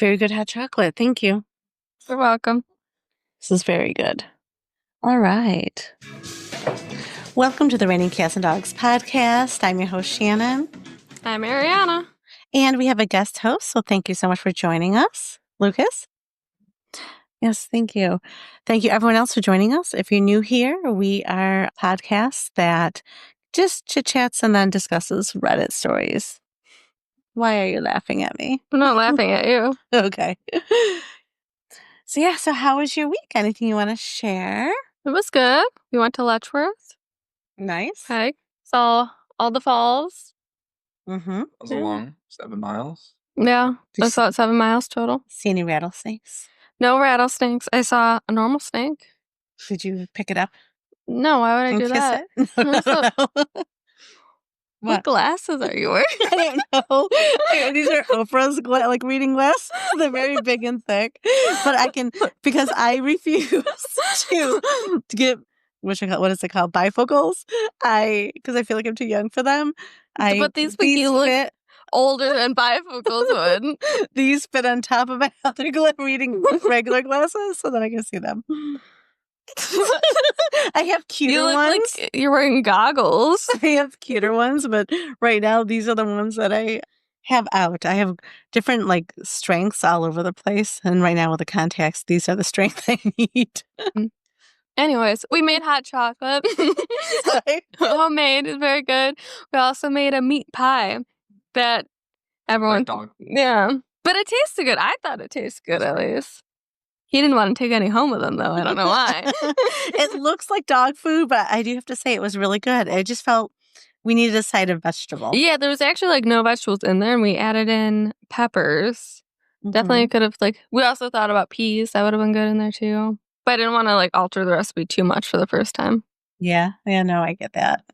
Very good hot chocolate. Thank you. You're welcome. This is very good. All right. Welcome to the Raining Cats and Dogs podcast. I'm your host, Shannon. I'm Arianna. And we have a guest host, so thank you so much for joining us. Lucas? Yes, thank you. Thank you, everyone else, for joining us. If you're new here, we are a podcast that just chit-chats and then discusses Reddit stories. Why are you laughing at me? I'm not laughing at you. Okay. So how was your week? Anything you want to share? It was good. We went to Letchworth. Nice. Okay. Saw all the falls. Mm-hmm. That was a long 7 miles. Yeah. Did I you saw 7 miles total. see any rattlesnakes? No rattlesnakes. I saw a normal snake. Did you pick it up No, why would I and do kiss that? it? No, I don't know. What glasses are you wearing? I don't know. These are Oprah's reading glasses. They're very big and thick. But I can, because I refuse to get, what is it called? Bifocals. Because I feel like I'm too young for them. But these make you look fit. older than bifocals would. These fit on top of my other reading regular glasses, so then I can see them. I have cuter You look ones. like you're wearing goggles. I have cuter ones, but right now these are the ones that I have out. I have different strengths all over the place, and right now with the contacts, these are the strength I need. Anyways, we made hot chocolate. Homemade is very good. We also made a meat pie that everyone. Like dog. Yeah, but it tasted good. I thought it tasted good at least. He didn't want to take any home with him though. I don't know why. It looks like dog food, but I do have to say it was really good. I just felt we needed a side of vegetable. Yeah, there was actually no vegetables in there, and we added in peppers. Mm-hmm. Definitely could have we also thought about peas. That would have been good in there too. But I didn't want to alter the recipe too much for the first time. Yeah, no, I get that.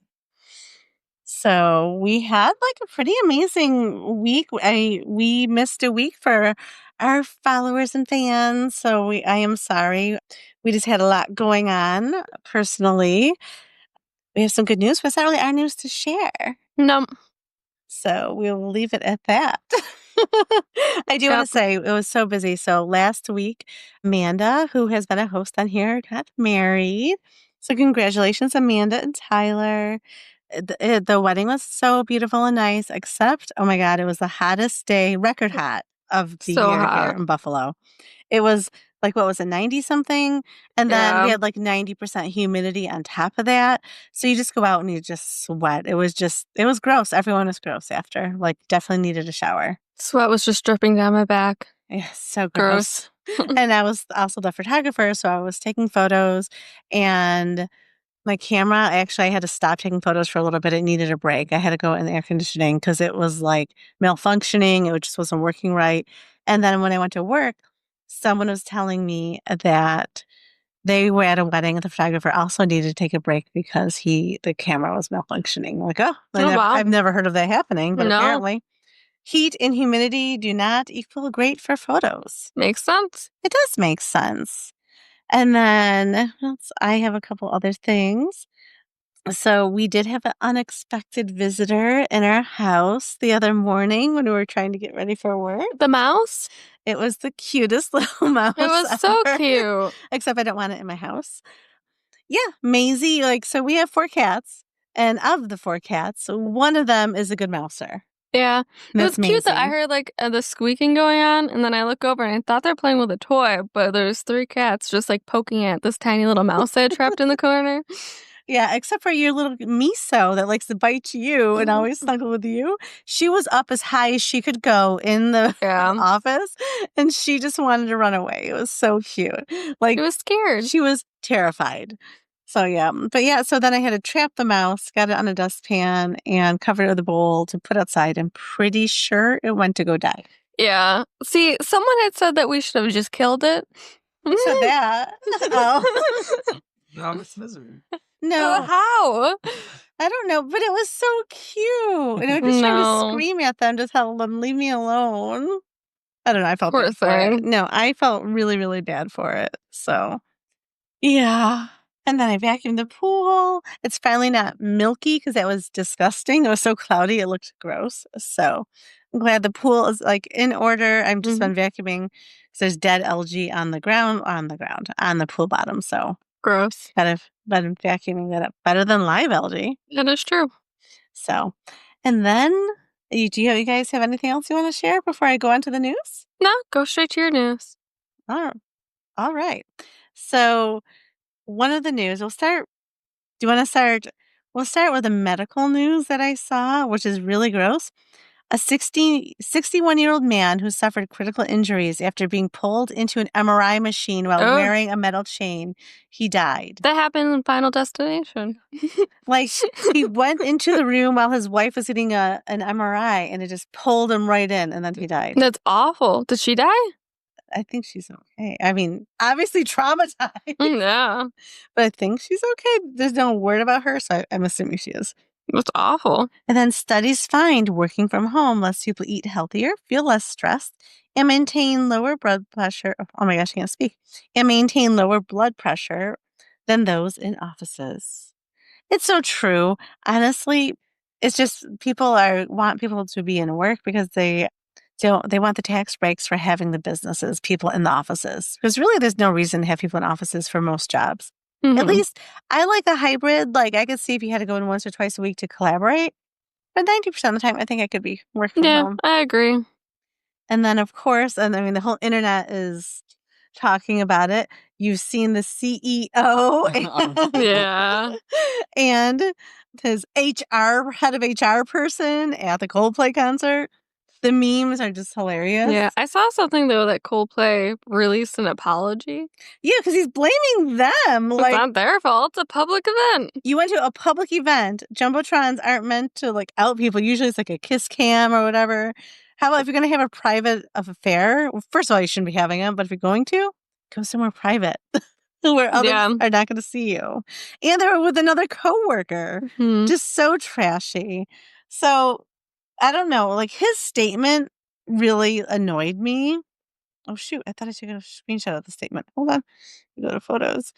So we had a pretty amazing week. We missed a week for our followers and fans, so I am sorry. We just had a lot going on personally. We have some good news, but it's not really our news to share. No. So we will leave it at that. I do want to say it was so busy. So last week, Amanda, who has been a host on here, got married. So congratulations, Amanda and Tyler. The wedding was so beautiful and nice, except, oh my God, it was the hottest day, record hot of the year here in Buffalo. It was what was it, 90-something? And then we had 90% humidity on top of that. So you just go out and you just sweat. It was gross. Everyone was gross after. Definitely needed a shower. Sweat was just dripping down my back. Yeah, so gross. And I was also the photographer, so I was taking photos, and my camera, I had to stop taking photos for a little bit. It needed a break. I had to go in the air conditioning because it was malfunctioning. It just wasn't working right. And then when I went to work, someone was telling me that they were at a wedding and the photographer also needed to take a break because the camera was malfunctioning. Wow. I've never heard of that happening, but apparently heat and humidity do not equal great for photos. Makes sense. It does make sense. And then I have a couple other things. So we did have an unexpected visitor in our house the other morning when we were trying to get ready for work. The mouse? It was the cutest little mouse. It was so cute. Except I don't want it in my house. Yeah, Maisie. So we have 4 cats, and of the 4 cats, one of them is a good mouser. Yeah. It was Maisie. cute that I heard the squeaking going on, and then I look over and I thought they're playing with a toy, but there's 3 cats just poking at this tiny little mouse I had trapped in the corner. Yeah, except for your little Miso that likes to bite you and always snuggle with you. She was up as high as she could go in the office, and she just wanted to run away. It was so cute. She was scared. She was terrified. So yeah, but yeah, so then I had to trap the mouse, got it on a dustpan, and covered it with a bowl to put outside. I'm pretty sure it went to go die. Yeah. See, someone had said that we should have just killed it. Who said that? Oh. No, it's misery. No. How? I don't know, but it was so cute. And I was just trying to scream at them to tell them, leave me alone. I don't know. I felt bad for it. No, I felt really, really bad for it. So, yeah. And then I vacuumed the pool. It's finally not milky because that was disgusting. It was so cloudy. It looked gross. So I'm glad the pool is like in order. I've just been vacuuming because there's dead algae on the pool bottom. So Gross. I've been vacuuming that up better than live algae. That is true. So, and then you guys have anything else you want to share before I go on to the news? No, go straight to your news. All right. So one of the news, we'll start. Do you want to start? We'll start with the medical news that I saw, which is really gross. A 61-year-old man who suffered critical injuries after being pulled into an MRI machine while wearing a metal chain. He died. That happened in Final Destination. Like, he went into the room while his wife was getting an MRI, and it just pulled him right in, and then he died. That's awful. Did she die? I think she's okay. I mean, obviously traumatized. Yeah. But I think she's okay. There's no word about her, so I'm assuming she is. That's awful. And then studies find working from home lets people eat healthier, feel less stressed, and maintain lower blood pressure. Oh my gosh, I can't speak. And maintain lower blood pressure than those in offices. It's so true. Honestly, it's just people want people to be in work because they want the tax breaks for having the businesses, people in the offices. Because really there's no reason to have people in offices for most jobs. At least I like a hybrid. Like I could see if you had to go in once or twice a week to collaborate. But 90% of the time I think I could be working from home. I agree. And then of course, and I mean the whole internet is talking about it. You've seen the CEO and his head of HR person at the Coldplay concert. The memes are just hilarious. Yeah, I saw something though that Coldplay released an apology. Yeah, because he's blaming them. It's not their fault. It's a public event. You went to a public event. Jumbotrons aren't meant to like out people. Usually it's like a kiss cam or whatever. How about if you're going to have a private affair? Well, first of all, you shouldn't be having them. But if you're going to, go somewhere private where others are not going to see you. And they're with another coworker. Just so trashy. So I don't know. Like his statement really annoyed me. Oh, shoot. I thought I took a screenshot of the statement. Hold on. Go to photos.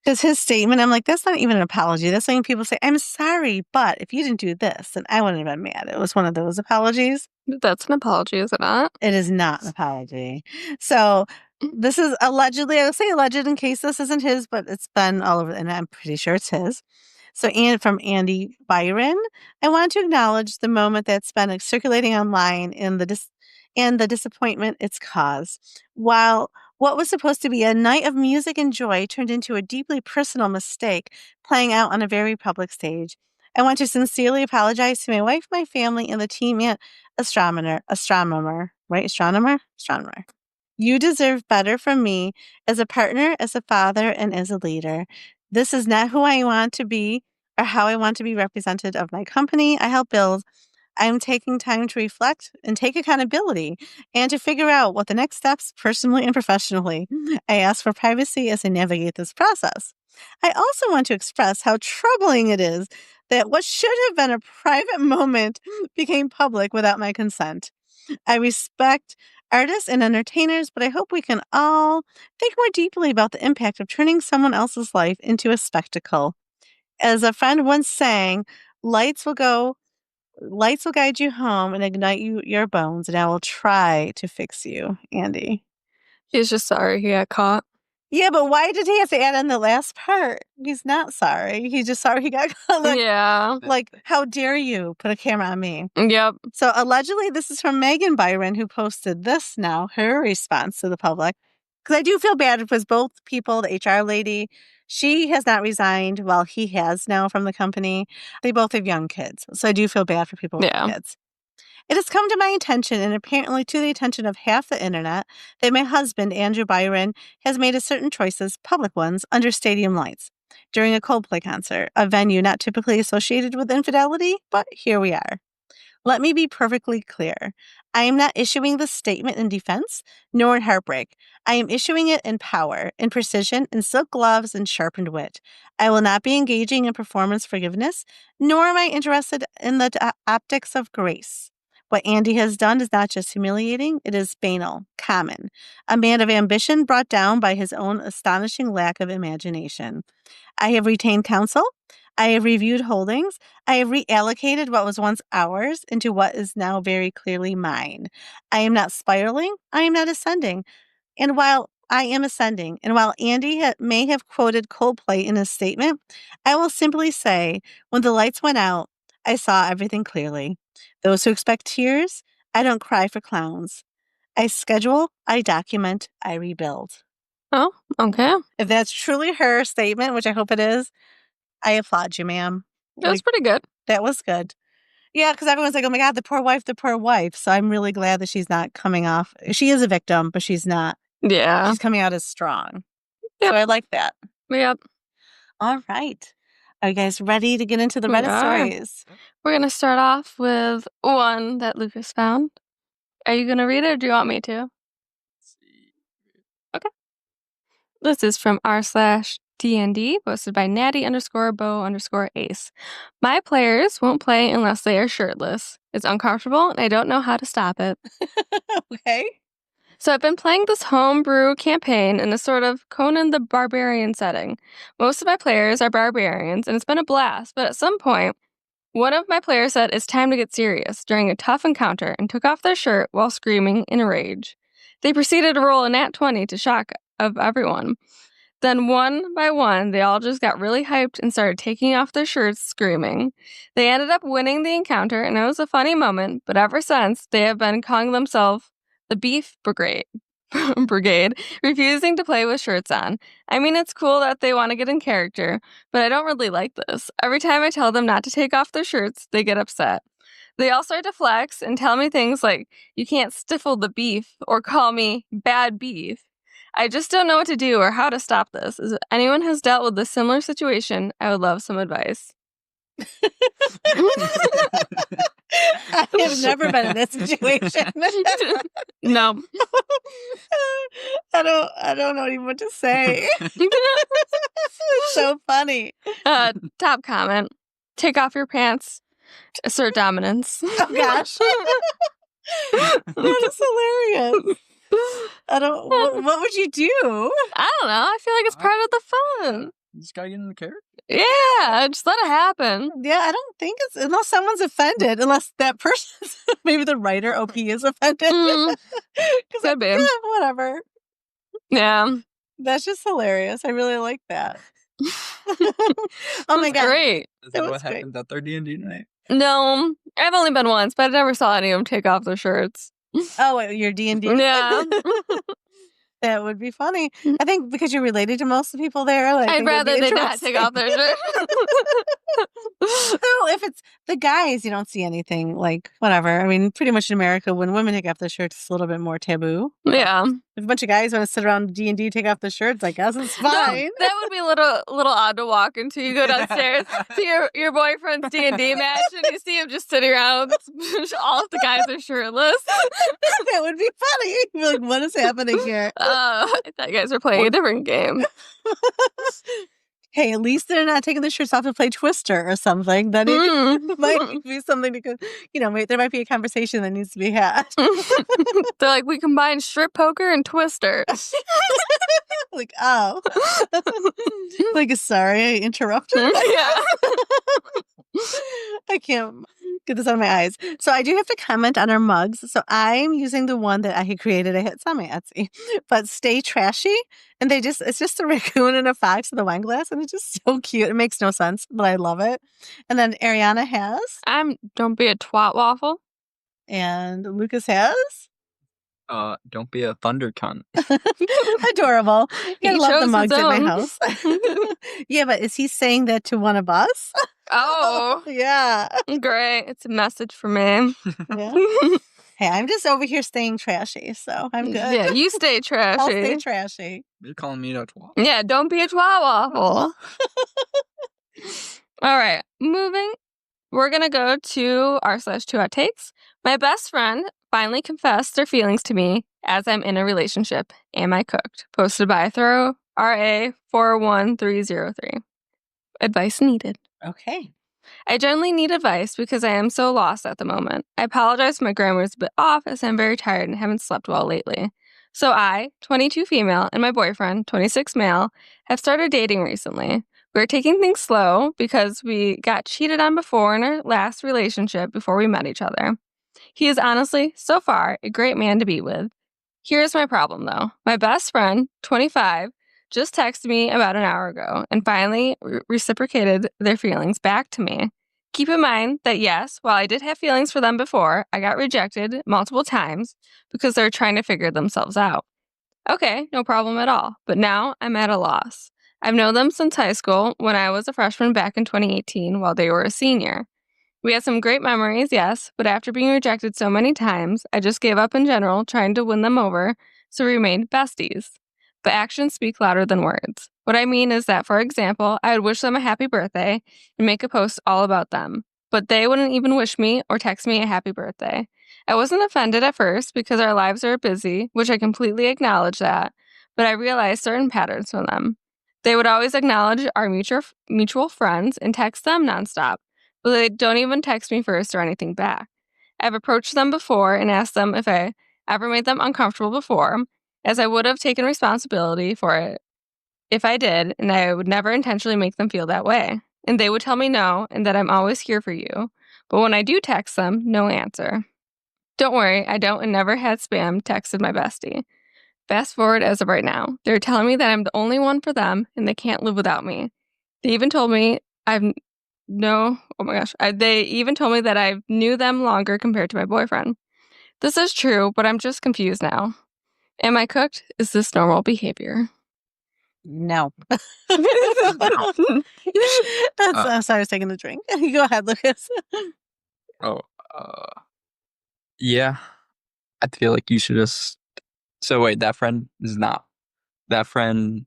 Because his statement, I'm like, that's not even an apology. That's when people say, I'm sorry, but if you didn't do this, then I wouldn't have been mad. It was one of those apologies. That's an apology, is it not? It is not an apology. So this is allegedly, I will say alleged in case this isn't his, but it's been all over, and I'm pretty sure it's his. So, and from Andy Byron, I want to acknowledge the moment that's been circulating online and the disappointment it's caused. While what was supposed to be a night of music and joy turned into a deeply personal mistake playing out on a very public stage, I want to sincerely apologize to my wife, my family, and the team at Astronomer. You deserve better from me as a partner, as a father, and as a leader. This is not who I want to be or how I want to be represented of my company I help build. I'm taking time to reflect and take accountability and to figure out what the next steps personally and professionally. I ask for privacy as I navigate this process. I also want to express how troubling it is that what should have been a private moment became public without my consent. I respect artists and entertainers, but I hope we can all think more deeply about the impact of turning someone else's life into a spectacle. As a friend once sang, lights will guide you home and ignite your bones, and I will try to fix you, Andy. He's just sorry he got caught. Yeah, but why did he have to add in the last part? He's not sorry. He's just sorry he got caught. Like, how dare you put a camera on me? Yep. So allegedly, this is from Megan Byron, who posted this now, her response to the public. Because I do feel bad because both people, the HR lady, she has not resigned while he has now from the company. They both have young kids. So I do feel bad for people with kids. It has come to my attention, and apparently to the attention of half the internet, that my husband, Andrew Byron, has made a certain choices, public ones, under stadium lights during a Coldplay concert, a venue not typically associated with infidelity, but here we are. Let me be perfectly clear. I am not issuing this statement in defense, nor in heartbreak. I am issuing it in power, in precision, in silk gloves, and sharpened wit. I will not be engaging in performance forgiveness, nor am I interested in the optics of grace. What Andy has done is not just humiliating, it is banal, common. A man of ambition brought down by his own astonishing lack of imagination. I have retained counsel. I have reviewed holdings. I have reallocated what was once ours into what is now very clearly mine. I am not spiraling. I am not ascending. And while I am ascending, and while Andy may have quoted Coldplay in his statement, I will simply say, when the lights went out, I saw everything clearly. Those who expect tears, I don't cry for clowns. I schedule, I document, I rebuild. Oh, okay. If that's truly her statement, which I hope it is, I applaud you, ma'am. That was pretty good. That was good. Yeah, because everyone's like, oh my God, the poor wife, the poor wife. So I'm really glad that she's not coming off. She is a victim, but she's not. Yeah. She's coming out as strong. Yep. So I like that. Yep. All right. Are you guys ready to get into the Reddit stories? We're going to start off with one that Lucas found. Are you going to read it or do you want me to? Okay. This is from r/DND, posted by natty_bow_ace. My players won't play unless they are shirtless. It's uncomfortable and I don't know how to stop it. Okay. So I've been playing this homebrew campaign in a sort of Conan the Barbarian setting. Most of my players are barbarians, and it's been a blast, but at some point, one of my players said it's time to get serious during a tough encounter and took off their shirt while screaming in rage. They proceeded to roll a nat 20 to shock of everyone. Then one by one, they all just got really hyped and started taking off their shirts, screaming. They ended up winning the encounter, and it was a funny moment, but ever since, they have been calling themselves the Beef Brigade, refusing to play with shirts on. I mean, it's cool that they want to get in character, but I don't really like this. Every time I tell them not to take off their shirts, they get upset. They all start to flex and tell me things like, you can't stifle the beef, or call me bad beef. I just don't know what to do or how to stop this. If anyone has dealt with a similar situation, I would love some advice. I have never been in this situation. No. I don't know even what to say. It's so funny. Top comment. Take off your pants. Assert dominance. Oh gosh. That is hilarious. What would you do? I don't know. I feel like it's part of the fun. You just gotta get in the character. Yeah, just let it happen. Yeah, I don't think it's unless someone's offended, unless that person, maybe the writer OP is offended. Could be. Whatever. Yeah. That's just hilarious. I really like that. Oh my God. Great. Is that what happened at their D&D night? No, I've only been once, but I never saw any of them take off their shirts. Oh, your D&D? Yeah. That would be funny. I think because you're related to most of the people there. I'd rather they not take off their shirt. Well, if it's the guys, you don't see anything like whatever. I mean, pretty much in America, when women take off their shirts, it's a little bit more taboo. Yeah. If a bunch of guys want to sit around D&D, take off their shirts, I guess it's fine. That would be a little odd to walk into. You go downstairs to your boyfriend's D&D match, and you see him just sitting around. All of the guys are shirtless. That would be funny. You'd be like, what is happening here? I thought you guys were playing a different game. Hey, at least they're not taking the shirts off to play Twister or something. Then it might be something to, there might be a conversation that needs to be had. They're like, we combine strip poker and Twister. Like, oh. Like, sorry, I interrupted. Yeah. I can't get this out of my eyes. So I do have to comment on our mugs. So I'm using the one that I had created. I had some on Etsy, but Stay Trashy. And it's just a raccoon and a fox with a wine glass. And it's just so cute. It makes no sense, but I love it. And then Arianna has. Don't be a twat waffle. And Lucas has. Don't be a thunder cunt. Adorable. I love the mugs at my house. Yeah, but is he saying that to one of us? Oh. Yeah. Great. It's a message for me. Yeah. Hey, I'm just over here staying trashy, so I'm good. Yeah, you stay trashy. I'll stay trashy. You're calling me a twat. Yeah, don't be a twat waffle. All right, moving. We're going to go to r/2 hot takes. My best friend finally confessed their feelings to me as I'm in a relationship. Am I cooked? Posted by Throw RA41303. Advice needed. Okay. I generally need advice because I am so lost at the moment. I apologize if my grammar is a bit off as I'm very tired and haven't slept well lately. So I, 22 female, and my boyfriend, 26 male, have started dating recently. We're taking things slow because we got cheated on before in our last relationship before we met each other. He is honestly, so far, a great man to be with. Here's my problem, though. My best friend, 25, just texted me about an hour ago and finally reciprocated their feelings back to me. Keep in mind that yes, while I did have feelings for them before, I got rejected multiple times because they're trying to figure themselves out. Okay, no problem at all. But now I'm at a loss. I've known them since high school when I was a freshman back in 2018 while they were a senior. We had some great memories, yes, but after being rejected so many times, I just gave up in general trying to win them over, so we remained besties. But actions speak louder than words. What I mean is that, for example, I would wish them a happy birthday and make a post all about them, but they wouldn't even wish me or text me a happy birthday. I wasn't offended at first because our lives are busy, which I completely acknowledge that, but I realized certain patterns from them. They would always acknowledge our mutual friends and text them nonstop, but they don't even text me first or anything back. I've approached them before and asked them if I ever made them uncomfortable before, as I would have taken responsibility for it if I did, and I would never intentionally make them feel that way. And they would tell me no, and that I'm always here for you. But when I do text them, no answer. Don't worry, I don't and never had spam texted my bestie. Fast forward as of right now. They're telling me that I'm the only one for them, and they can't live without me. They even told me they even told me that I knew them longer compared to my boyfriend. This is true, but I'm just confused now. Am I cooked? Is this normal behavior? No. No. I'm sorry, I was taking a drink. Go ahead, Lucas. Oh, yeah. I feel like you should just. So wait, that friend is not. That friend.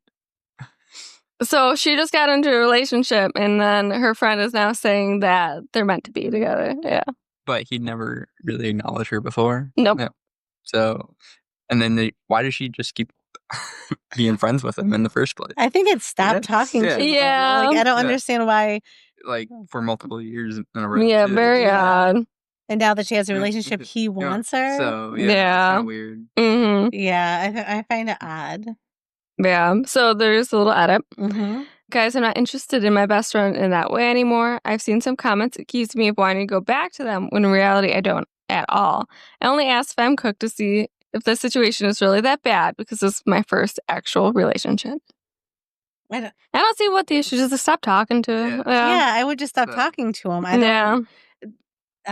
So she just got into a relationship, and then her friend is now saying that they're meant to be together. Yeah. But he never really acknowledged her before. Nope. No. So, and then why does she just keep being friends with him in the first place? I think it stopped Yeah. talking to him. Yeah. Like, I don't Yeah. understand why. Like for multiple years in a row. Yeah, too. very odd. And now that she has a relationship, he wants her. So Yeah. it's kind of weird. Mm-hmm. Yeah, I find it odd. Yeah. So there's a little edit. Mm-hmm. Guys, I'm not interested in my best friend in that way anymore. I've seen some comments accuse me of wanting to go back to them when in reality I don't at all. I only asked if I'm cooked to see if the situation is really that bad because this is my first actual relationship. I don't see what the issue is to stop talking to him. Yeah, I would just stop talking to him. I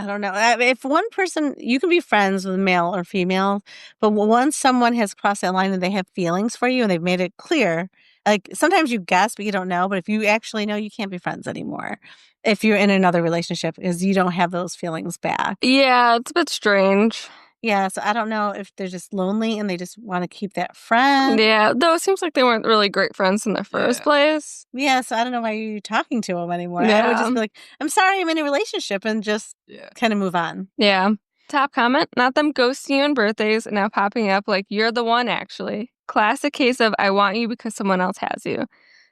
don't know. If one person, you can be friends with male or female, but once someone has crossed that line and they have feelings for you and they've made it clear, like sometimes you guess, but you don't know. But if you actually know, you can't be friends anymore if you're in another relationship because you don't have those feelings back. Yeah, it's a bit strange. Yeah, so I don't know if they're just lonely and they just want to keep that friend. Yeah, though it seems like they weren't really great friends in the first place. Yeah, so I don't know why you're talking to them anymore. Yeah. I would just be like, I'm sorry, I'm in a relationship and just kind of move on. Yeah. Top comment, not them ghosting you on birthdays and now popping up like you're the one actually. Classic case of I want you because someone else has you.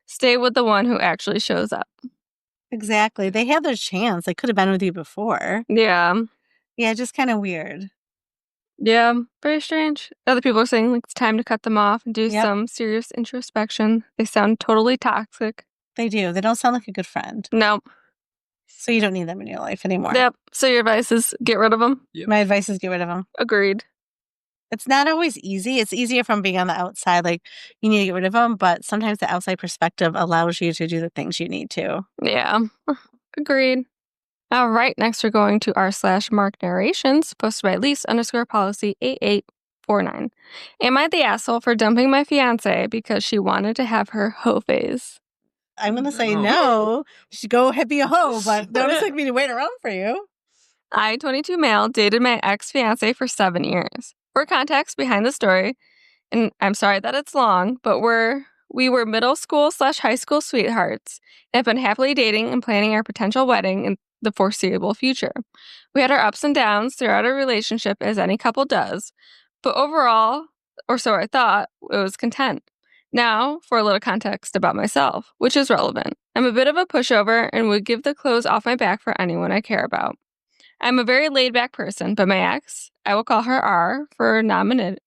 Stay with the one who actually shows up. Exactly. They had their chance. They could have been with you before. Yeah. Yeah, just kind of weird. Yeah, very strange. Other people are saying like it's time to cut them off and do some serious introspection. They sound totally toxic. They do. They don't sound like a good friend. Nope. So you don't need them in your life anymore. Yep. So your advice is get rid of them? Yep. My advice is get rid of them. Agreed. It's not always easy. It's easier from being on the outside. Like, you need to get rid of them, but sometimes the outside perspective allows you to do the things you need to. Yeah. Agreed. All right, next we're going to r/mark narrations, posted by Elise_policy 8849. Am I the asshole for dumping my fiance because she wanted to have her hoe phase? I'm going to say no. You should go ahead, be a hoe, but don't expect me to wait around for you. I, 22 male, dated my ex-fiance for 7 years. For context behind the story, and I'm sorry that it's long, but we were middle school/high school sweethearts and have been happily dating and planning our potential wedding in the foreseeable future. We had our ups and downs throughout our relationship, as any couple does, but overall, or so I thought, it was content. Now, for a little context about myself, which is relevant. I'm a bit of a pushover and would give the clothes off my back for anyone I care about. I'm a very laid-back person, but my ex, I will call her R for anonymity,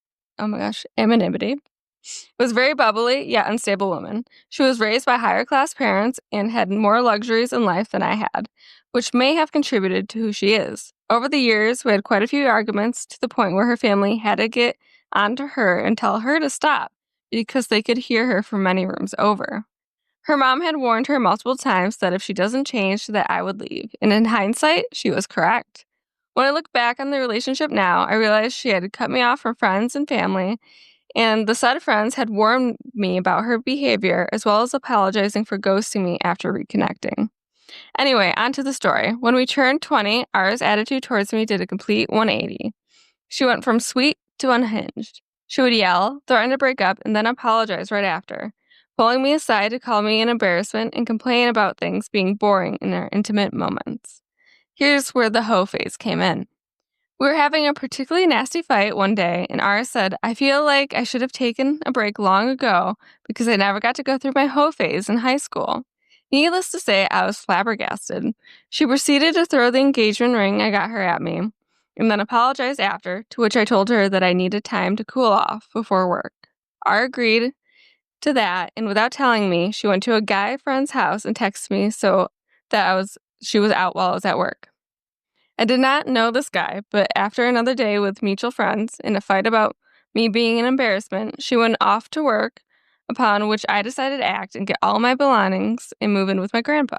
was a very bubbly yet unstable woman. She was raised by higher-class parents and had more luxuries in life than I had, which may have contributed to who she is. Over the years, we had quite a few arguments to the point where her family had to get onto her and tell her to stop because they could hear her from many rooms over. Her mom had warned her multiple times that if she doesn't change, that I would leave, and in hindsight, she was correct. When I look back on the relationship now, I realized she had cut me off from friends and family, and the set of friends had warned me about her behavior, as well as apologizing for ghosting me after reconnecting. Anyway, on to the story. When we turned 20, R's attitude towards me did a complete 180. She went from sweet to unhinged. She would yell, threaten to break up, and then apologize right after, pulling me aside to call me an embarrassment and complain about things being boring in our intimate moments. Here's where the hoe phase came in. We were having a particularly nasty fight one day, and Ara said, I feel like I should have taken a break long ago because I never got to go through my hoe phase in high school. Needless to say, I was flabbergasted. She proceeded to throw the engagement ring I got her at me, and then apologized after, to which I told her that I needed time to cool off before work. Ara agreed to that, and without telling me, she went to a guy friend's house and texted me so that she was out while I was at work. I did not know this guy, but after another day with mutual friends and a fight about me being an embarrassment, she went off to work, upon which I decided to act and get all my belongings and move in with my grandma.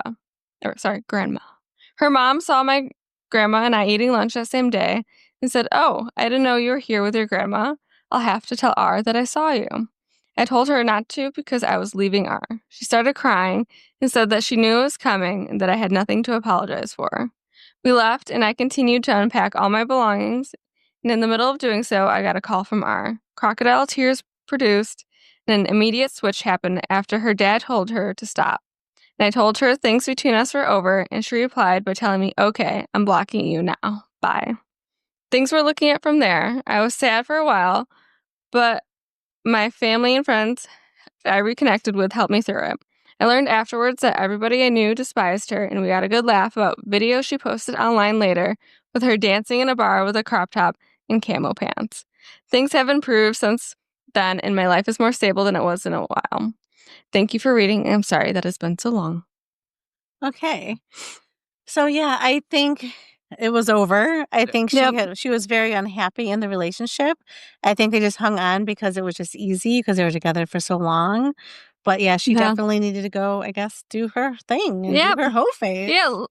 Her mom saw my grandma and I eating lunch that same day and said, Oh, I didn't know you were here with your grandma. I'll have to tell R that I saw you. I told her not to because I was leaving R. She started crying and said that she knew it was coming and that I had nothing to apologize for. We left, and I continued to unpack all my belongings, and in the middle of doing so, I got a call from R. Crocodile tears produced, and an immediate switch happened after her dad told her to stop. And I told her things between us were over, and she replied by telling me, Okay, I'm blocking you now. Bye. Things were looking up from there. I was sad for a while, but my family and friends I reconnected with helped me through it. I learned afterwards that everybody I knew despised her, and we got a good laugh about videos she posted online later with her dancing in a bar with a crop top and camo pants. Things have improved since then, and my life is more stable than it was in a while. Thank you for reading. I'm sorry that has been so long. Okay. So yeah, I think it was over. I think she was very unhappy in the relationship. I think they just hung on because it was just easy because they were together for so long. But yeah, she definitely needed to go, I guess, do her thing and do her hoe phase. Yeah.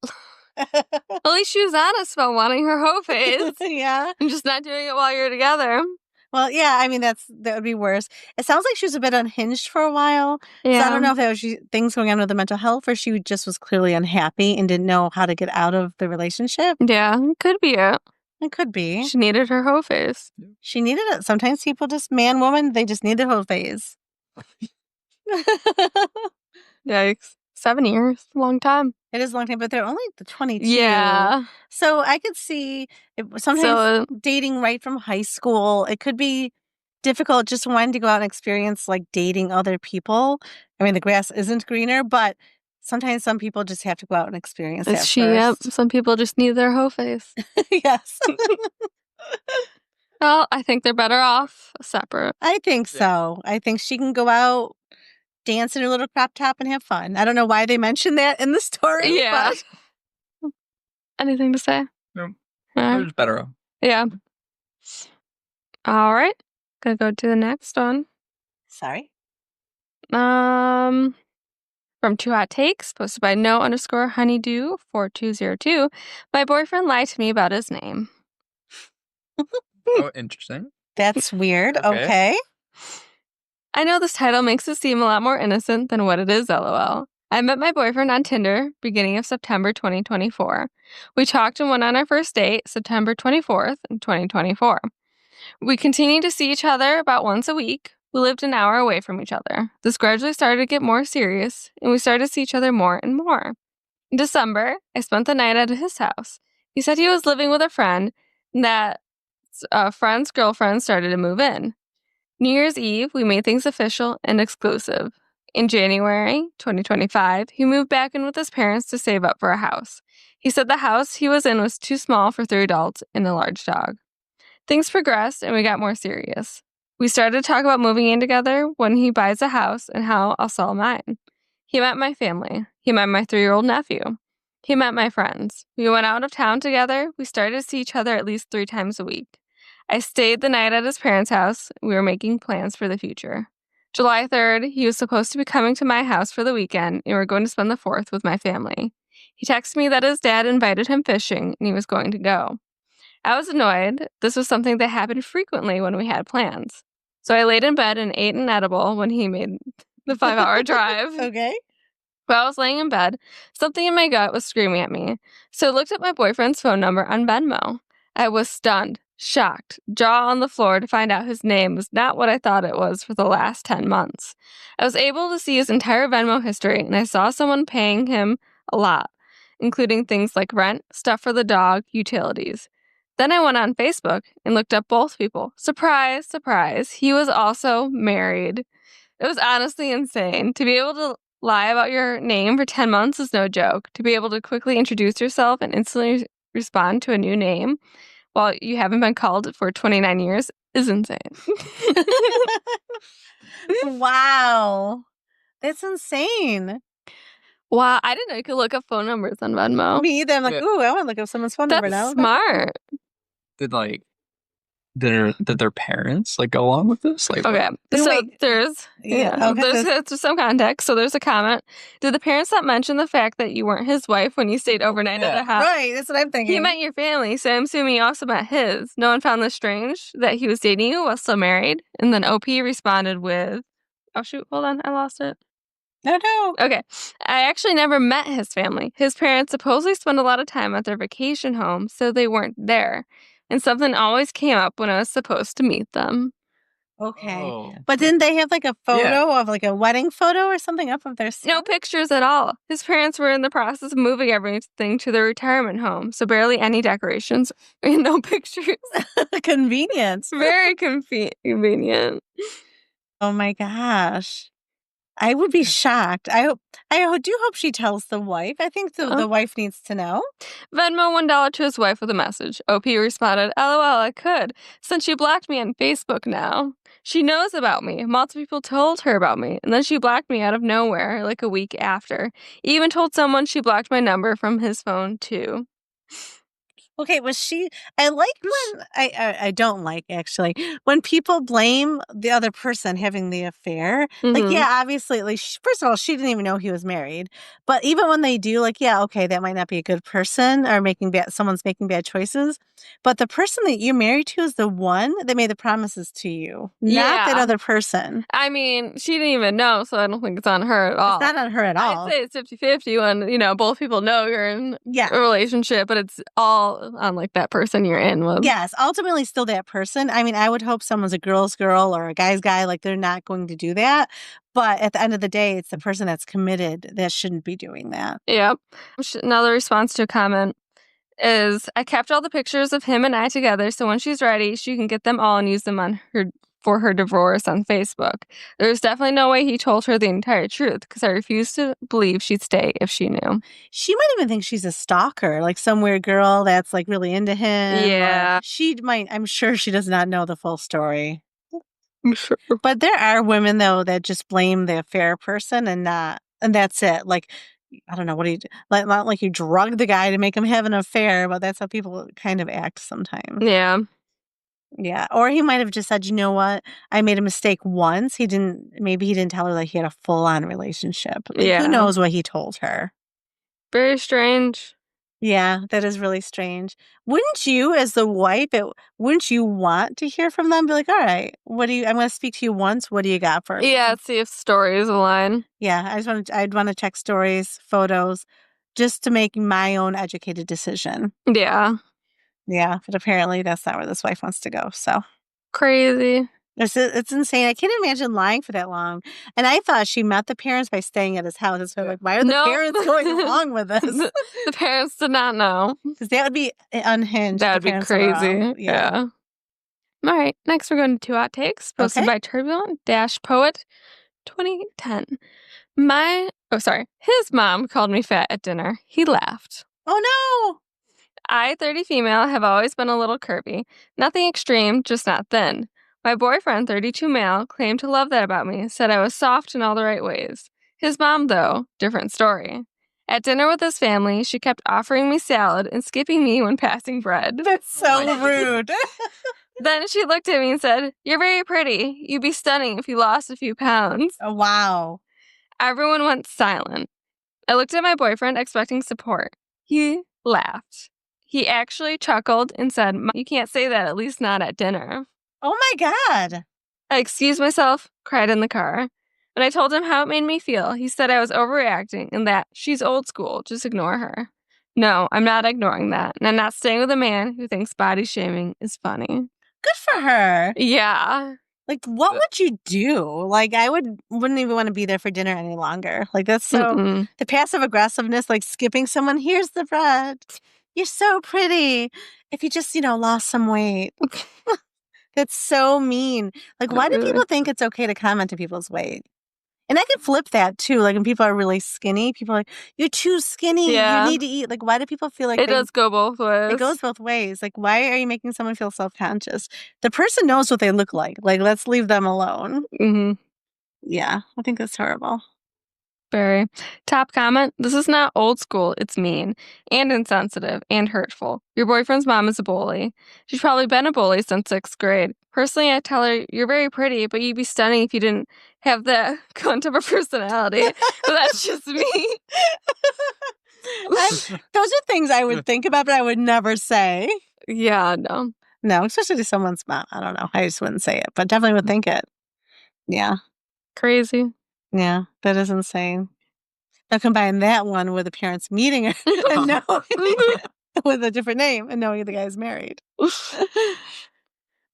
At least she was honest about wanting her hoe phase. Yeah. And just not doing it while you're together. Well, yeah, I mean, that would be worse. It sounds like she was a bit unhinged for a while. Yeah. So I don't know if there was things going on with the mental health or she just was clearly unhappy and didn't know how to get out of the relationship. Yeah, could be it. It could be. She needed her hoe phase. She needed it. Sometimes people just, man, woman, they just need their hoe phase. Yikes. 7 years. Long time. It is a long time, but they're only 22. Yeah. So I could see sometimes dating right from high school, it could be difficult just wanting to go out and experience like dating other people. I mean, the grass isn't greener, but sometimes some people just have to go out and experience that first. Yep. Some people just need their hoe phase. Yes. Well, I think they're better off separate. I think so. I think she can go out, dance in her little crop top and have fun. I don't know why they mentioned that in the story. Yeah. But... Anything to say? No. There's better off. Yeah. All right. Gonna go to the next one. Sorry. From Two Hot Takes, posted by no_honeydew4202. My boyfriend lied to me about his name. Oh, interesting. That's weird. Okay. I know this title makes it seem a lot more innocent than what it is, lol. I met my boyfriend on Tinder beginning of September 2024. We talked and went on our first date September 24th, 2024. We continued to see each other about once a week. We lived an hour away from each other. This gradually started to get more serious, and we started to see each other more and more. In December, I spent the night at his house. He said he was living with a friend and that a friend's girlfriend started to move in. New Year's Eve, we made things official and exclusive. In January 2025, he moved back in with his parents to save up for a house. He said the house he was in was too small for 3 adults and a large dog. Things progressed and we got more serious. We started to talk about moving in together when he buys a house and how I'll sell mine. He met my family. He met my 3-year-old nephew. He met my friends. We went out of town together. We started to see each other at least 3 times a week. I stayed the night at his parents' house. We were making plans for the future. July 3rd, he was supposed to be coming to my house for the weekend, and we were going to spend the 4th with my family. He texted me that his dad invited him fishing, and he was going to go. I was annoyed. This was something that happened frequently when we had plans. So I laid in bed and ate an edible when he made the 5-hour drive. Okay. While I was laying in bed, something in my gut was screaming at me. So I looked at my boyfriend's phone number on Venmo. I was stunned, shocked, jaw on the floor to find out his name was not what I thought it was for the last 10 months. I was able to see his entire Venmo history, and I saw someone paying him a lot, including things like rent, stuff for the dog, utilities. Then I went on Facebook and looked up both people. Surprise, surprise, he was also married. It was honestly insane. To be able to lie about your name for 10 months is no joke. To be able to quickly introduce yourself and instantly respond to a new name while you haven't been called for 29 years is insane. Wow. That's insane. Wow, I didn't know you could look up phone numbers on Venmo. Me either. I'm like, ooh, I want to look up someone's phone number now. That's smart. Did their parents go along with this? Okay, so wait. there's some context. So there's a comment. Did the parents not mention the fact that you weren't his wife when you stayed overnight at the house? Right, that's what I'm thinking. He met your family, so I'm assuming he also met his. No one found this strange that he was dating you while still married? And then OP responded with, oh shoot, hold on, I lost it. No. Okay. I actually never met his family. His parents supposedly spent a lot of time at their vacation home, so they weren't there. And something always came up when I was supposed to meet them. Okay. Oh. But didn't they have a photo of a wedding photo or something up of their son? No pictures at all. His parents were in the process of moving everything to their retirement home, so barely any decorations and no pictures. Convenience. Very convenient. Oh my gosh. I would be shocked. I do hope she tells the wife. I think the wife needs to know. Venmo $1 to his wife with a message. OP responded, LOL, I could, since she blocked me on Facebook now. She knows about me. Multiple people told her about me, and then she blocked me out of nowhere a week after. Even told someone she blocked my number from his phone too. Okay, was she? I like when I don't like actually when people blame the other person having the affair. Mm-hmm. Yeah, obviously, first of all, she didn't even know he was married. But even when they do, yeah, okay, that might not be a good person or someone's making bad choices. But the person that you're married to is the one that made the promises to you, not that other person. I mean, she didn't even know, so I don't think it's on her at all. It's not on her at all. I'd say it's 50-50 when both people know you're in a relationship, but it's all on that person you're in with. Yes, ultimately still that person. I mean, I would hope someone's a girl's girl or a guy's guy. They're not going to do that. But at the end of the day, it's the person that's committed that shouldn't be doing that. Yep. Another response to a comment is, I kept all the pictures of him and I together, so when she's ready, she can get them all and use them for her divorce on Facebook. There's definitely no way he told her the entire truth, because I refuse to believe she'd stay if she knew. She might even think she's a stalker, some weird girl that's really into him. Yeah. She might, I'm sure she does not know the full story. I'm sure. But there are women, though, that just blame the affair person and that's it. I don't know, what do you do? Not you drug the guy to make him have an affair, but that's how people kind of act sometimes. Yeah. Yeah, or he might have just said, you know what, I made a mistake once. Maybe he didn't tell her he had a full-on relationship. Who knows what he told her? Very strange. Yeah, that is really strange. Wouldn't you, as the wife, wouldn't you want to hear from them? Be like, all right, I'm going to speak to you once. What do you got for me? Yeah, see if stories align. Yeah, I'd want to check stories, photos, just to make my own educated decision. Yeah. Yeah, but apparently that's not where this wife wants to go, so. Crazy. It's insane. I can't imagine lying for that long. And I thought she met the parents by staying at his house. It's why are the parents going along with this? The parents did not know. Because that would be unhinged. That would be crazy. Yeah. All right, next we're going to 2 hot takes posted by Turbulent-Poet 2010. His mom called me fat at dinner. He laughed. Oh no! I, 30 female, have always been a little curvy. Nothing extreme, just not thin. My boyfriend, 32 male, claimed to love that about me, said I was soft in all the right ways. His mom, though, different story. At dinner with his family, she kept offering me salad and skipping me when passing bread. That's so rude. Then she looked at me and said, "You're very pretty. You'd be stunning if you lost a few pounds." Oh, wow. Everyone went silent. I looked at my boyfriend, expecting support. He laughed. He actually chuckled and said, "You can't say that, at least not at dinner." Oh my God. I excused myself, cried in the car. When I told him how it made me feel, he said I was overreacting and that she's old school, just ignore her. No, I'm not ignoring that, and I'm not staying with a man who thinks body shaming is funny. Good for her. Yeah. Like, what would you do? Like, I wouldn't even want to be there for dinner any longer. Like, that's so, the passive aggressiveness, like skipping someone, here's the bread. You're so pretty. If you just, lost some weight. That's so mean. Like, why do people think it's okay to comment on people's weight? And I can flip that too. Like when people are really skinny, people are like, "You're too skinny. Yeah. You need to eat." Like, why do people feel like it does go both ways? It goes both ways. Like, why are you making someone feel self-conscious? The person knows what they look like. Like, let's leave them alone. Mm-hmm. Yeah, I think that's horrible. Very. Top comment: "This is not old school, it's mean and insensitive and hurtful. Your boyfriend's mom is a bully. She's probably been a bully since 6th grade. Personally, I tell her, you're very pretty, but you'd be stunning if you didn't have that cunt of a personality." But that's just me. Those are things I would think about, but I would never say. Yeah, no. No, especially to someone's mom. I don't know. I just wouldn't say it, but definitely would think it. Yeah. Crazy. Yeah, that is insane. Now combine that one with the parents meeting her and knowing with a different name and knowing the guy's married.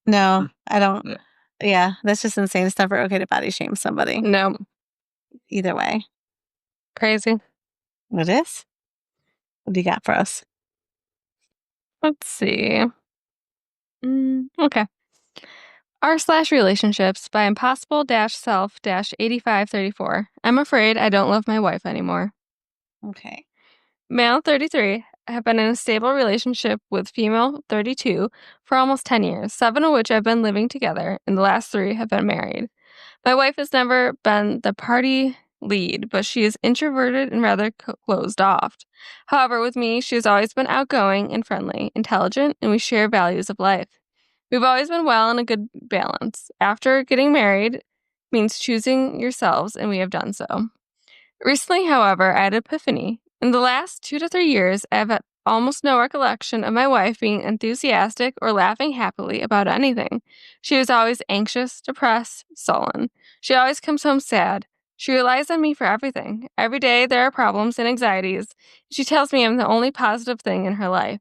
No, I don't. Yeah, that's just insane. It's never okay to body shame somebody. No. Either way. Crazy. It is? What do you got for us? Let's see. Okay. R/Relationships by Impossible-Self-8534. I'm afraid I don't love my wife anymore. Okay. Male 33. I have been in a stable relationship with female 32 for almost 10 years, 7 of which I've been living together, and the last 3 have been married. My wife has never been the party lead, but she is introverted and rather closed off. However, with me, she has always been outgoing and friendly, intelligent, and we share values of life. We've always been well in a good balance. After getting married means choosing yourselves, and we have done so. Recently, however, I had an epiphany. In the last 2 to 3 years, I have had almost no recollection of my wife being enthusiastic or laughing happily about anything. She was always anxious, depressed, sullen. She always comes home sad. She relies on me for everything. Every day there are problems and anxieties. She tells me I'm the only positive thing in her life.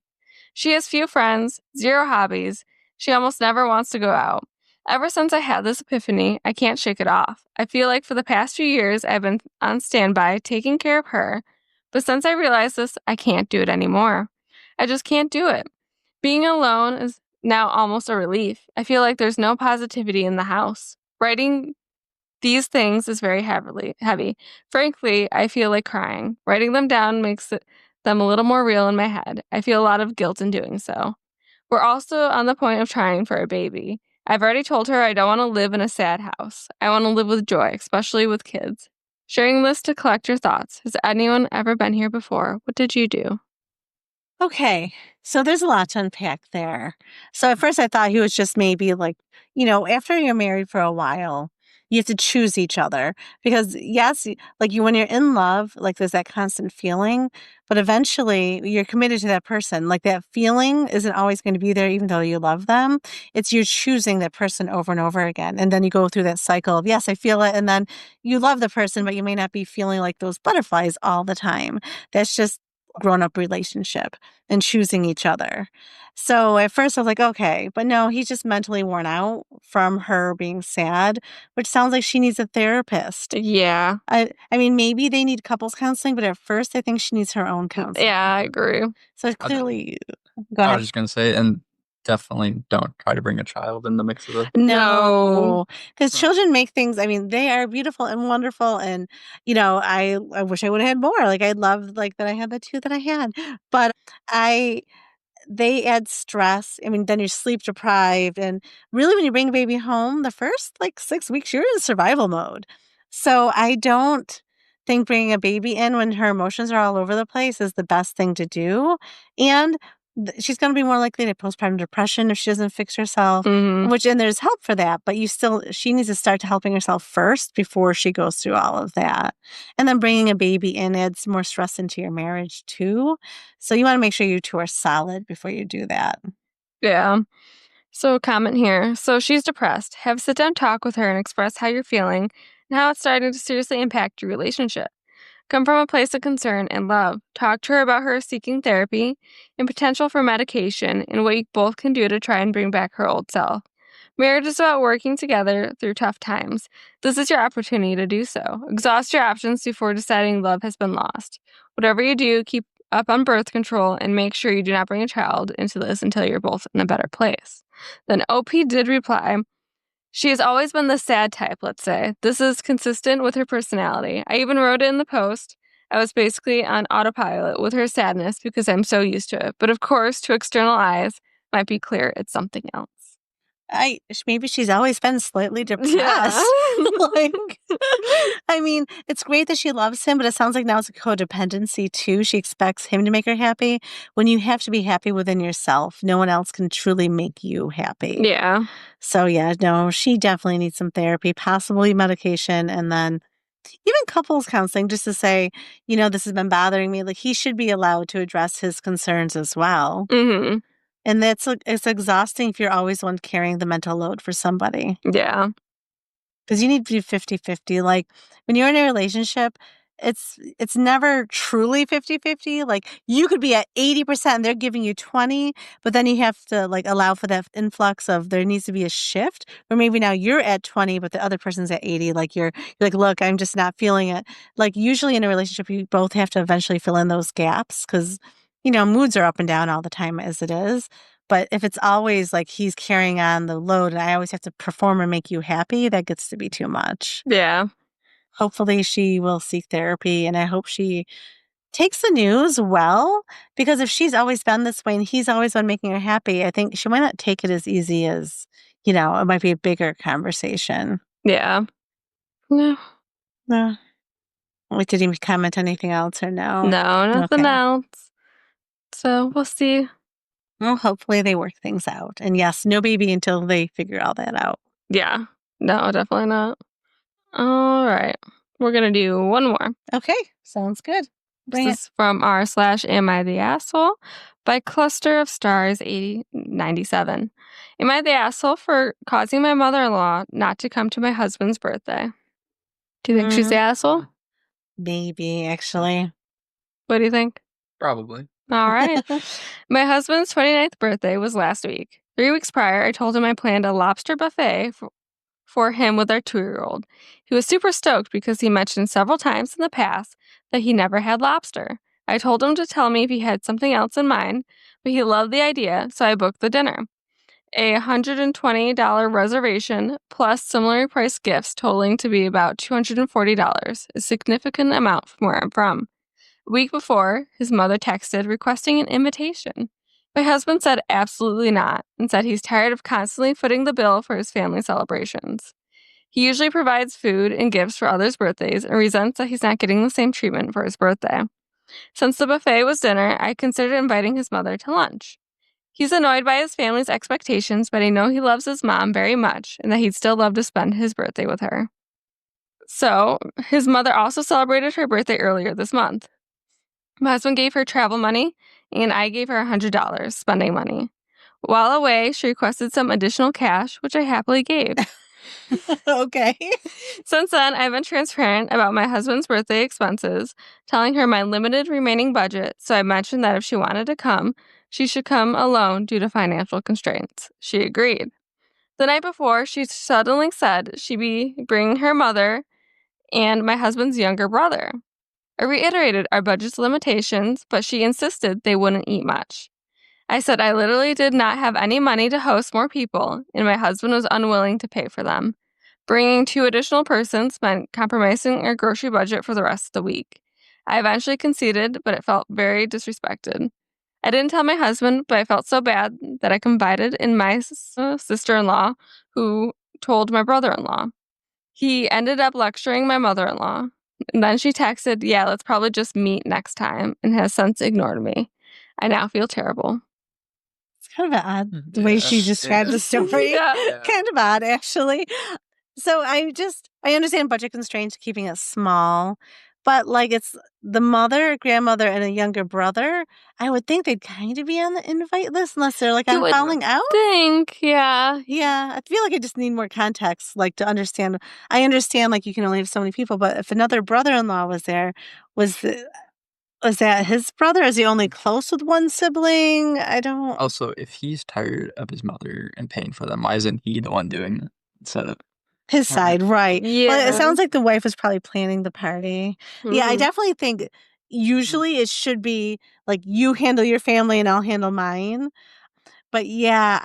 She has few friends, 0 hobbies. She almost never wants to go out. Ever since I had this epiphany, I can't shake it off. I feel like for the past few years, I've been on standby, taking care of her. But since I realized this, I can't do it anymore. I just can't do it. Being alone is now almost a relief. I feel like there's no positivity in the house. Writing these things is very heavy. Frankly, I feel like crying. Writing them down makes them a little more real in my head. I feel a lot of guilt in doing so. We're also on the point of trying for a baby. I've already told her I don't want to live in a sad house. I want to live with joy, especially with kids. Sharing this to collect your thoughts. Has anyone ever been here before? What did you do? Okay, so there's a lot to unpack there. So at first I thought he was just maybe like, after you're married for a while, you have to choose each other because yes, like when you're in love, like there's that constant feeling, but eventually you're committed to that person. Like that feeling isn't always going to be there even though you love them. It's you're choosing that person over and over again. And then you go through that cycle of, yes, I feel it. And then you love the person, but you may not be feeling like those butterflies all the time. That's just grown-up relationship and choosing each other. So at first I was like, okay, but no, he's just mentally worn out from her being sad, which sounds like she needs a therapist. Yeah. I mean, maybe they need couples counseling, but at first I think she needs her own counseling. Yeah, I agree. So clearly, go ahead. I was just going to say, and definitely don't try to bring a child in the mix of this. No. Because children make things, I mean, they are beautiful and wonderful. And, I wish I would have had more. Like, I loved, like, that I had the two that I had. But I, they add stress. I mean, then you're sleep deprived. And really, when you bring a baby home, the first like 6 weeks, you're in survival mode. So I don't think bringing a baby in when her emotions are all over the place is the best thing to do. And she's going to be more likely to postpartum depression if she doesn't fix herself, Mm-hmm. and there's help for that. But she needs to start to helping herself first before she goes through all of that. And then bringing a baby in adds more stress into your marriage too. So you want to make sure you two are solid before you do that. Yeah. So, comment here. So, she's depressed. Have a sit down talk with her and express how you're feeling and how it's starting to seriously impact your relationship. Come from a place of concern and love. Talk to her about her seeking therapy and potential for medication and what you both can do to try and bring back her old self. Marriage is about working together through tough times. This is your opportunity to do so. Exhaust your options before deciding love has been lost. Whatever you do, keep up on birth control and make sure you do not bring a child into this until you're both in a better place. Then OP did reply, she has always been the sad type, let's say. This is consistent with her personality. I even wrote it in the post. I was basically on autopilot with her sadness because I'm so used to it. But of course, to external eyes, might be clear it's something else. Maybe she's always been slightly Yeah. depressed. Like, I mean, it's great that she loves him, but it sounds like now it's a codependency too. She expects him to make her happy when you have to be happy within yourself. No one else can truly make you happy. Yeah. So yeah, no, she definitely needs some therapy, possibly medication, and then even couples counseling just to say, this has been bothering me. Like, he should be allowed to address his concerns as well. Mm-hmm. And it's exhausting if you're always the one carrying the mental load for somebody. Yeah. Because you need to do 50-50. Like, when you're in a relationship, it's never truly 50-50. Like, you could be at 80% and they're giving you 20, but then you have to, like, allow for that influx of there needs to be a shift. Or maybe now you're at 20, but the other person's at 80. Like, you're like, look, I'm just not feeling it. Like, usually in a relationship, you both have to eventually fill in those gaps because, moods are up and down all the time as it is. But if it's always like he's carrying on the load and I always have to perform and make you happy, that gets to be too much. Yeah. Hopefully she will seek therapy, and I hope she takes the news well, because if she's always been this way and he's always been making her happy, I think she might not take it as easy as, it might be a bigger conversation. Yeah. No. No. Like, did he comment anything else or no? No, nothing Okay. else. So we'll see. Well, hopefully they work things out. And yes, no baby until they figure all that out. Yeah. No, definitely not. All right. We're going to do one more. Okay. Sounds good. Bring This it. is from r/Am I the Asshole by Cluster of Stars 8097. Am I the asshole for causing my mother-in-law not to come to my husband's birthday? Do you think she's the asshole? Maybe, actually. What do you think? Probably. All right. My husband's 29th birthday was last week. 3 weeks prior, I told him I planned a lobster buffet for him with our 2-year-old. He was super stoked because he mentioned several times in the past that he never had lobster. I told him to tell me if he had something else in mind, but he loved the idea, so I booked the dinner. A $120 reservation plus similarly priced gifts totaling to be about $240, a significant amount from where I'm from. A week before, his mother texted requesting an invitation. My husband said absolutely not and said he's tired of constantly footing the bill for his family celebrations. He usually provides food and gifts for others' birthdays and resents that he's not getting the same treatment for his birthday. Since the buffet was dinner, I considered inviting his mother to lunch. He's annoyed by his family's expectations, but I know he loves his mom very much and that he'd still love to spend his birthday with her. So, his mother also celebrated her birthday earlier this month. My husband gave her travel money, and I gave her $100 spending money. While away, she requested some additional cash, which I happily gave. Okay. Since then, I've been transparent about my husband's birthday expenses, telling her my limited remaining budget, so I mentioned that if she wanted to come, she should come alone due to financial constraints. She agreed. The night before, she suddenly said she'd be bringing her mother and my husband's younger brother. I reiterated our budget's limitations, but she insisted they wouldn't eat much. I said I literally did not have any money to host more people, and my husband was unwilling to pay for them. Bringing 2 additional persons meant compromising our grocery budget for the rest of the week. I eventually conceded, but it felt very disrespected. I didn't tell my husband, but I felt so bad that I confided in my sister-in-law, who told my brother-in-law. He ended up lecturing my mother-in-law. And then she texted, "Yeah, let's probably just meet next time," and has since ignored me. I now feel terrible. It's kind of odd the way she described the story. Yeah. Kind of odd, actually. So I understand budget constraints, keeping it small, but like it's the mother, grandmother, and a younger brother. I would think they'd kind of be on the invite list unless they're like You on would falling out. yeah. Yeah, I feel like I just need more context, like to understand. I understand like you can only have so many people, but if another brother-in-law was there, was that his brother? Is he only close with one sibling? I don't. Also, if he's tired of his mother and paying for them, why isn't he the one doing it instead of His her? side, right. Well, it Yeah. sounds like the wife was probably planning the party. Yeah, I Mhm. definitely think usually it should be like you handle your family and I'll handle mine. But yeah,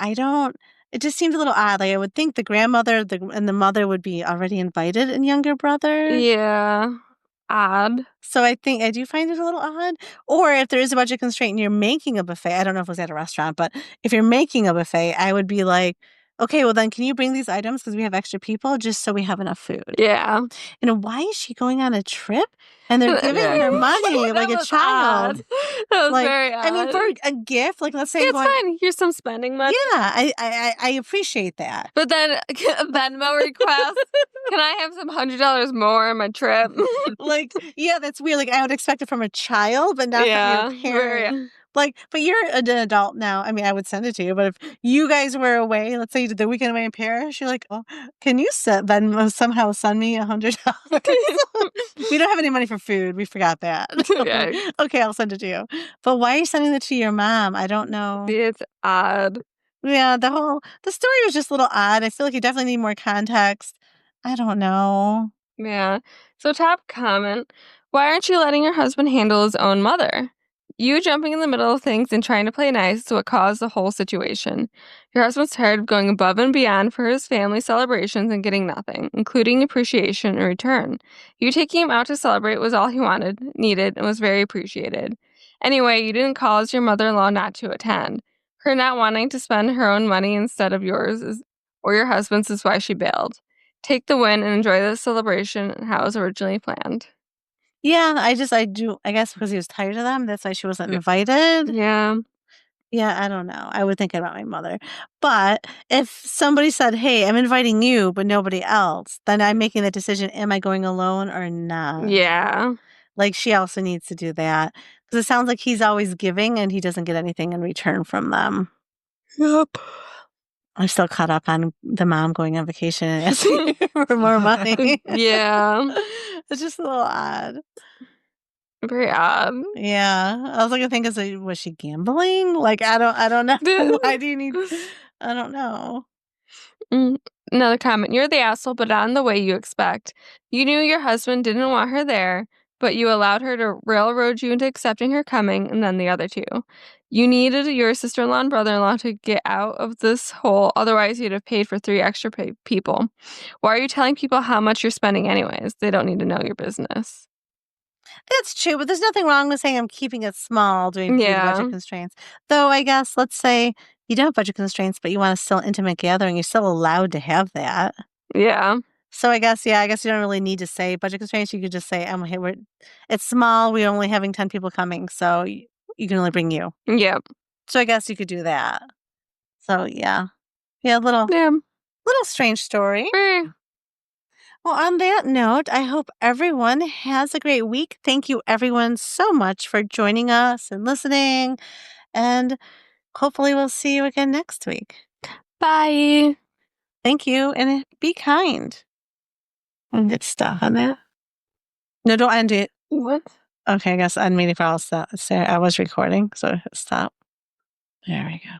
it just seemed a little odd. Like I would think the grandmother and the mother would be already invited and younger brother. Yeah. Odd. So I do find it a little odd. Or if there is a budget constraint and you're making a buffet, I don't know if it was at a restaurant, but if you're making a buffet, I would be like, okay, well then can you bring these items because we have extra people just so we have enough food? Yeah. And why is she going on a trip and they're giving her money like a was child? Odd. That was Like, very odd. I mean, for a gift, like let's say Yeah, I'm it's going, fine. Here's some spending money. yeah, I appreciate that. But then Venmo request, can I have some $100 more on my trip? Like, yeah, that's weird. Like I would expect it from a child, but not Yeah, from your parent. Like, but you're an adult now. I mean, I would send it to you, but if you guys were away, let's say you did the weekend away in Paris, you're like, oh, can you somehow send me $100? We don't have any money for food. We forgot that. Yeah. Okay, I'll send it to you. But why are you sending it to your mom? I don't know. It's odd. Yeah, the story was just a little odd. I feel like you definitely need more context. I don't know. Yeah. So top comment, why aren't you letting your husband handle his own mother? You jumping in the middle of things and trying to play nice is what caused the whole situation. Your husband's tired of going above and beyond for his family celebrations and getting nothing, including appreciation in return. You taking him out to celebrate was all he needed, and was very appreciated. Anyway, you didn't cause your mother-in-law not to attend. Her not wanting to spend her own money instead of yours or your husband's is why she bailed. Take the win and enjoy the celebration how it was originally planned. Yeah, I guess because he was tired of them, that's why she wasn't invited. Yeah. Yeah, I don't know. I would think about my mother. But if somebody said, "Hey, I'm inviting you, but nobody else," then I'm making the decision, am I going alone or not? Yeah. Like, she also needs to do that because it sounds like he's always giving and he doesn't get anything in return from them. Yep. I'm still caught up on the mom going on vacation and asking for more money. Yeah. It's just a little odd. Very odd. Yeah. I was like, think, was she gambling? Like, I don't know. Why do you need, I don't know. Another comment. You're the asshole, but not in the way you expect. You knew your husband didn't want her there, but you allowed her to railroad you into accepting her coming, and then the other two. You needed your sister-in-law and brother-in-law to get out of this hole, otherwise you'd have paid for 3 extra people. Why are you telling people how much you're spending anyways? They don't need to know your business. That's true, but there's nothing wrong with saying I'm keeping it small due to budget Yeah. constraints. Though I guess, let's say you don't have budget constraints, but you want a still intimate gathering, you're still allowed to have that. Yeah. So I guess you don't really need to say budget constraints. You could just say, it's small. We're only having 10 people coming, so you can only bring you. Yep. So I guess you could do that. So yeah. Yeah, little strange story. Very. Well, on that note, I hope everyone has a great week. Thank you, everyone, so much for joining us and listening. And hopefully we'll see you again next week. Bye. Thank you, and be kind. And get stuff on that. No, don't end it. What? Okay, I guess I'm meaning for all stuff. I was recording, so stop. There we go.